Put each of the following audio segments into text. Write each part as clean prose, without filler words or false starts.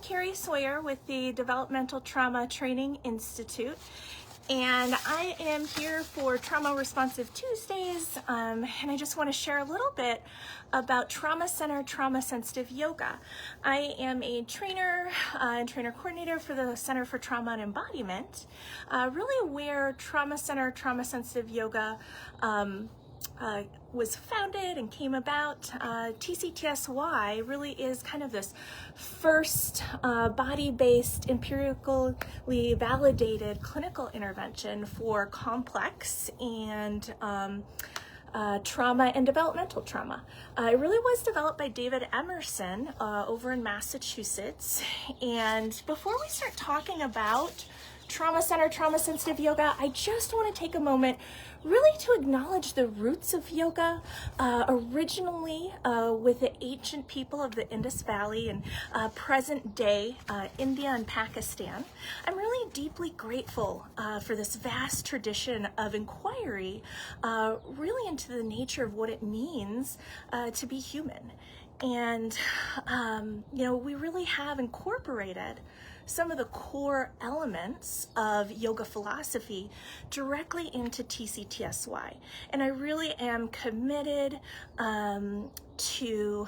Keri Sawyer with the Developmental Trauma Training Institute, and I am here for Trauma Responsive Tuesdays, and I just want to share a little bit about trauma-centered, trauma-sensitive yoga. I am a trainer and trainer coordinator for the Center for Trauma and Embodiment, really where trauma-centered, trauma-sensitive yoga was founded and came about. TCTSY really is kind of this first body-based, empirically validated clinical intervention for complex and trauma and developmental trauma. It really was developed by David Emerson over in Massachusetts. And before we start talking about trauma-centered, trauma-sensitive yoga, I just want to take a moment really to acknowledge the roots of yoga, originally with the ancient people of the Indus Valley and present day India and Pakistan. I'm really deeply grateful for this vast tradition of inquiry, really into the nature of what it means to be human. And, we really have incorporated some of the core elements of yoga philosophy directly into TCTSY. And I really am committed to,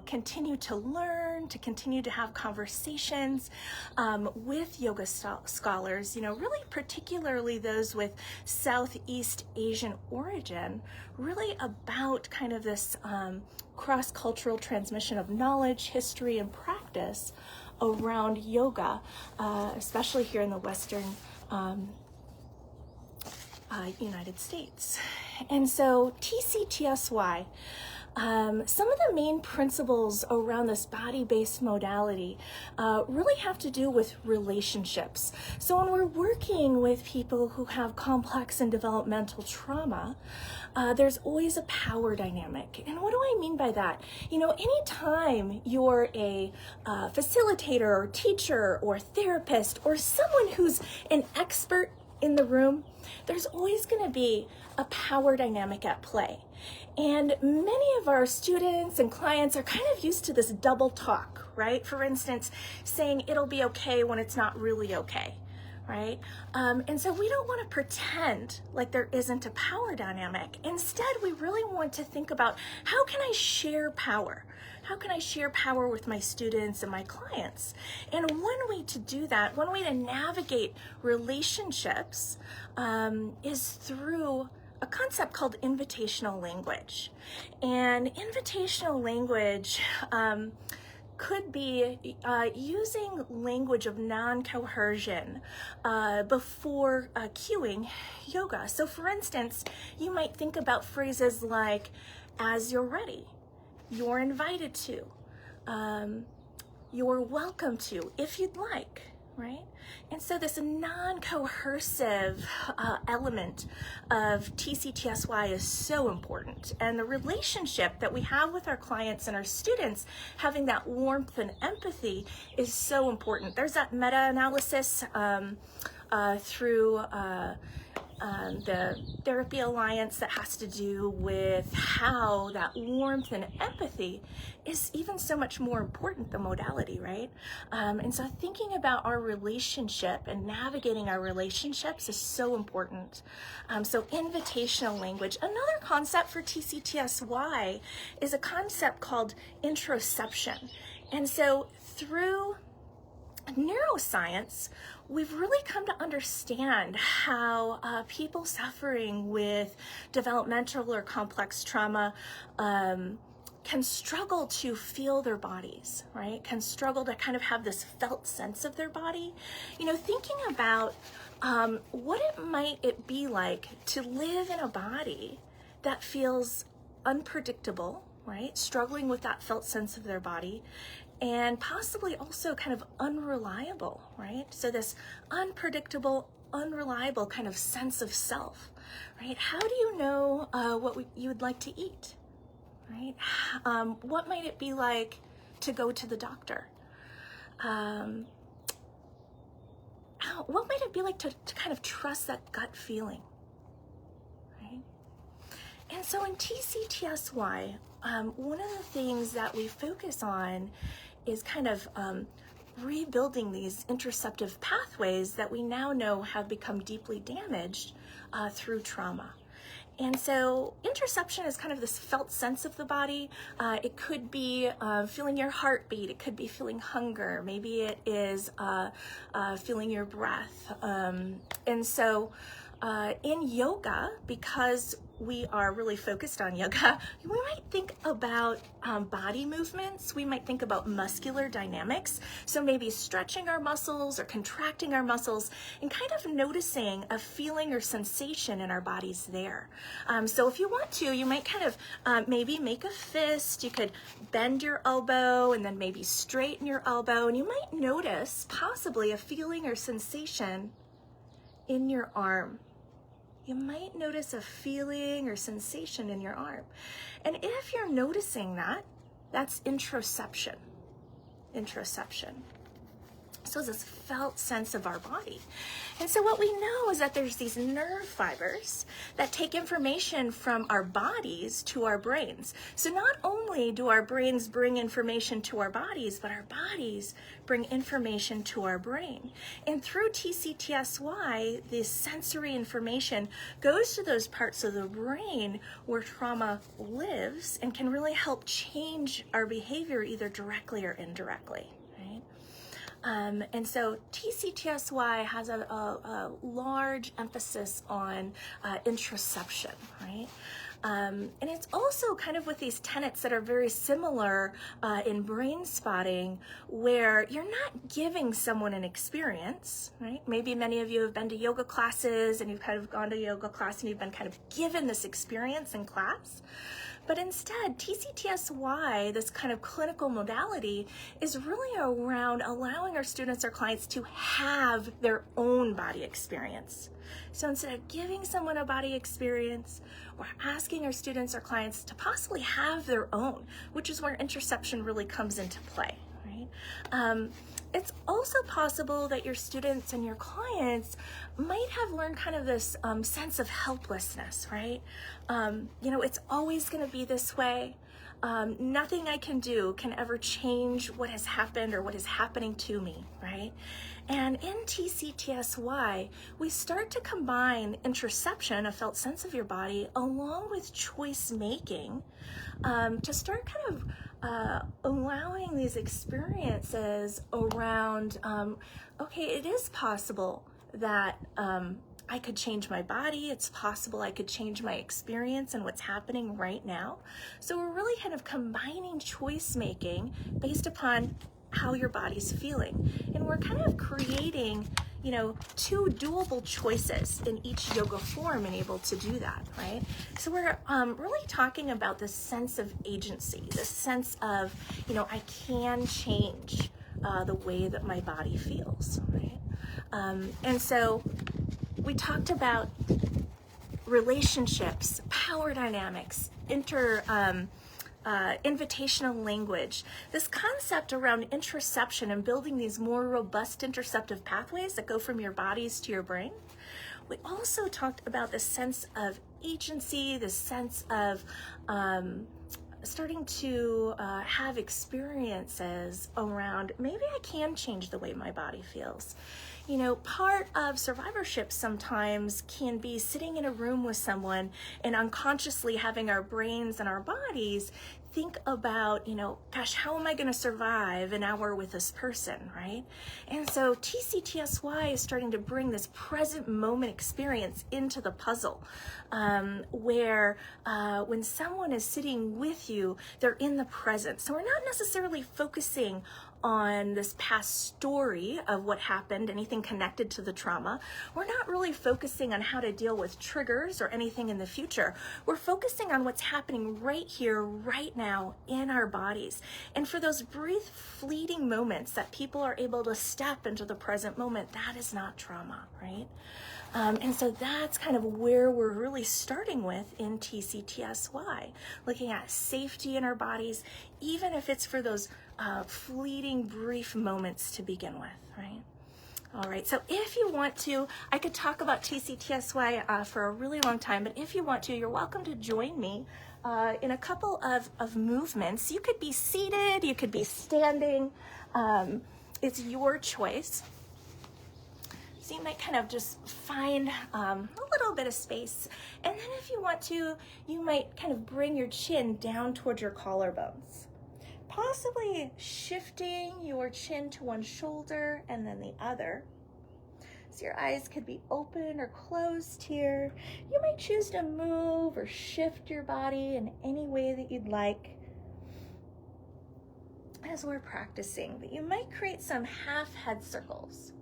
continue to learn, to continue to have conversations with yoga scholars, really particularly those with Southeast Asian origin, really about kind of this cross-cultural transmission of knowledge, history, and practice around yoga, especially here in the Western United States. And so TCTSY, some of the main principles around this body-based modality really have to do with relationships. So when we're working with people who have complex and developmental trauma, there's always a power dynamic. And what do I mean by that? Anytime you're a facilitator or teacher or therapist or someone who's an expert in the room, there's always going to be a power dynamic at play. And many of our students and clients are kind of used to this double talk, right? For instance, saying it'll be okay when it's not really okay, right? And so we don't want to pretend like there isn't a power dynamic. Instead, we really want to think about, how can I share power? How can I share power with my students and my clients? And one way to do that, one way to navigate relationships is through a concept called invitational language. And invitational language could be using language of non-coercion before cueing yoga. So for instance, you might think about phrases like, as you're ready, you're invited to, you're welcome to, if you'd like, right? And so this non-coercive element of TCTSY is so important. And the relationship that we have with our clients and our students, having that warmth and empathy, is so important. There's that meta-analysis through the Therapy Alliance that has to do with how that warmth and empathy is even so much more important than modality, right? And so thinking about our relationship and navigating our relationships is so important. So invitational language. Another concept for TCTSY is a concept called introception. And so through neuroscience, we've really come to understand how people suffering with developmental or complex trauma can struggle to feel their bodies, right? Can struggle to kind of have this felt sense of their body. Thinking about what it be like to live in a body that feels unpredictable, right? Struggling with that felt sense of their body, and possibly also kind of unreliable, right? So this unpredictable, unreliable kind of sense of self, right? How do you know what you would like to eat, right? What might it be like to go to the doctor? What might it be like to kind of trust that gut feeling, right? And so in TCTSY, one of the things that we focus on is kind of rebuilding these interoceptive pathways that we now know have become deeply damaged through trauma. And so interoception is kind of this felt sense of the body. It could be feeling your heartbeat. It could be feeling hunger. Maybe it is feeling your breath. And so in yoga, because we are really focused on yoga, we might think about body movements. We might think about muscular dynamics. So maybe stretching our muscles or contracting our muscles and kind of noticing a feeling or sensation in our bodies there. So if you want to, you might kind of maybe make a fist. You could bend your elbow and then maybe straighten your elbow. And you might notice possibly a feeling or sensation in your arm. You might notice a feeling or sensation in your arm. And if you're noticing that, that's interoception. Interoception. So it's this felt sense of our body. And so what we know is that there's these nerve fibers that take information from our bodies to our brains. So not only do our brains bring information to our bodies, but our bodies bring information to our brain. And through TCTSY, this sensory information goes to those parts of the brain where trauma lives and can really help change our behavior either directly or indirectly. And so TCTSY has a large emphasis on interoception, right? And it's also kind of with these tenets that are very similar in brain spotting, where you're not giving someone an experience, right? Maybe many of you have been to yoga classes and you've kind of gone to yoga class and you've been kind of given this experience in class. But instead, TCTSY, this kind of clinical modality, is really around allowing our students or clients to have their own body experience. So instead of giving someone a body experience, we're asking our students or clients to possibly have their own, which is where interoception really comes into play, right? It's also possible that your students and your clients might have learned kind of this sense of helplessness, right? It's always going to be this way. Nothing I can do can ever change what has happened or what is happening to me, right? And in TCTSY, we start to combine interoception, a felt sense of your body, along with choice making to start kind of allowing these experiences around, okay, it is possible that I could change my body. It's possible I could change my experience and what's happening right now. So we're really kind of combining choice making based upon how your body's feeling. And we're kind of creating, two doable choices in each yoga form and able to do that, right? So we're really talking about this sense of agency, this sense of, I can change the way that my body feels, right? And so we talked about relationships, power dynamics, invitational language, this concept around interoception and building these more robust interoceptive pathways that go from your bodies to your brain. We also talked about the sense of agency, the sense of starting to have experiences around maybe I can change the way my body feels. Part of survivorship sometimes can be sitting in a room with someone and unconsciously having our brains and our bodies think about, gosh, how am I going to survive an hour with this person, right? And so TCTSY is starting to bring this present moment experience into the puzzle, where when someone is sitting with you, they're in the present. So we're not necessarily focusing on this past story of what happened, anything connected to the trauma. We're not really focusing on how to deal with triggers or anything in the future. We're focusing on what's happening right here, right now in our bodies. And for those brief, fleeting moments that people are able to step into the present moment, that is not trauma, right? And so that's kind of where we're really starting with in TCTSY, looking at safety in our bodies, even if it's for those fleeting, brief moments to begin with, right? All right, so if you want to, I could talk about TCTSY for a really long time, but if you want to, you're welcome to join me in a couple of movements. You could be seated, you could be standing, it's your choice. So you might kind of just find a little bit of space. And then if you want to, you might kind of bring your chin down towards your collarbones, possibly shifting your chin to one shoulder and then the other. So your eyes could be open or closed here. You might choose to move or shift your body in any way that you'd like as we're practicing. But you might create some half head circles.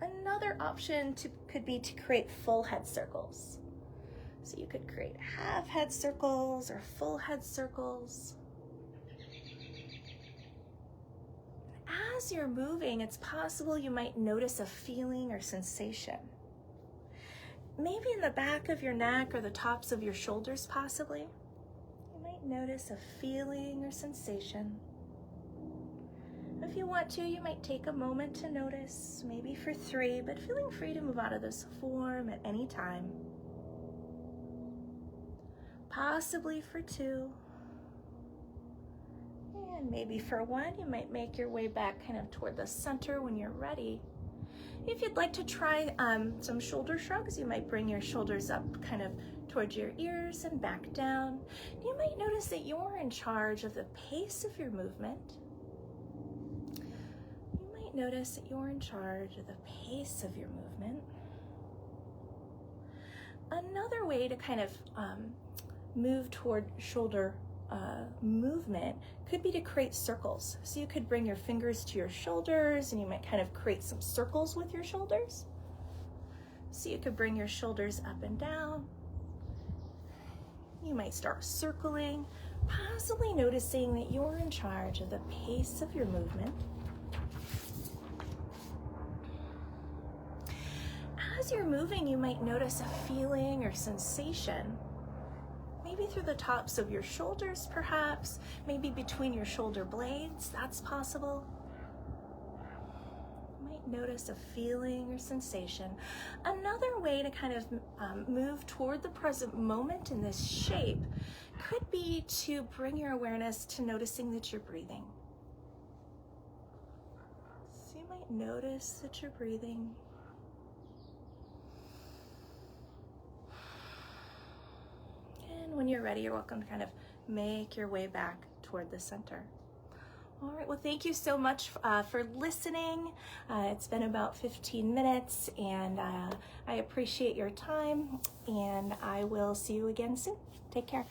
Another option could be to create full head circles. So you could create half head circles or full head circles. As you're moving, it's possible you might notice a feeling or sensation. Maybe in the back of your neck or the tops of your shoulders, possibly. You might notice a feeling or sensation. If you want to, you might take a moment to notice, maybe for 3, but feeling free to move out of this form at any time. Possibly for 2. And maybe for 1, you might make your way back kind of toward the center when you're ready. If you'd like to try some shoulder shrugs, you might bring your shoulders up kind of towards your ears and back down. You might notice that you're in charge of the pace of your movement. Notice that you're in charge of the pace of your movement. Another way to kind of move toward shoulder movement could be to create circles. So you could bring your fingers to your shoulders and you might kind of create some circles with your shoulders. So you could bring your shoulders up and down. You might start circling, possibly noticing that you're in charge of the pace of your movement. As you're moving, you might notice a feeling or sensation, maybe through the tops of your shoulders, perhaps, maybe between your shoulder blades, that's possible. You might notice a feeling or sensation. Another way to kind of move toward the present moment in this shape could be to bring your awareness to noticing that you're breathing. So you might notice that you're breathing. And when you're ready, you're welcome to kind of make your way back toward the center. All right, well, thank you so much for listening. It's been about 15 minutes, and I appreciate your time, and I will see you again soon. Take care.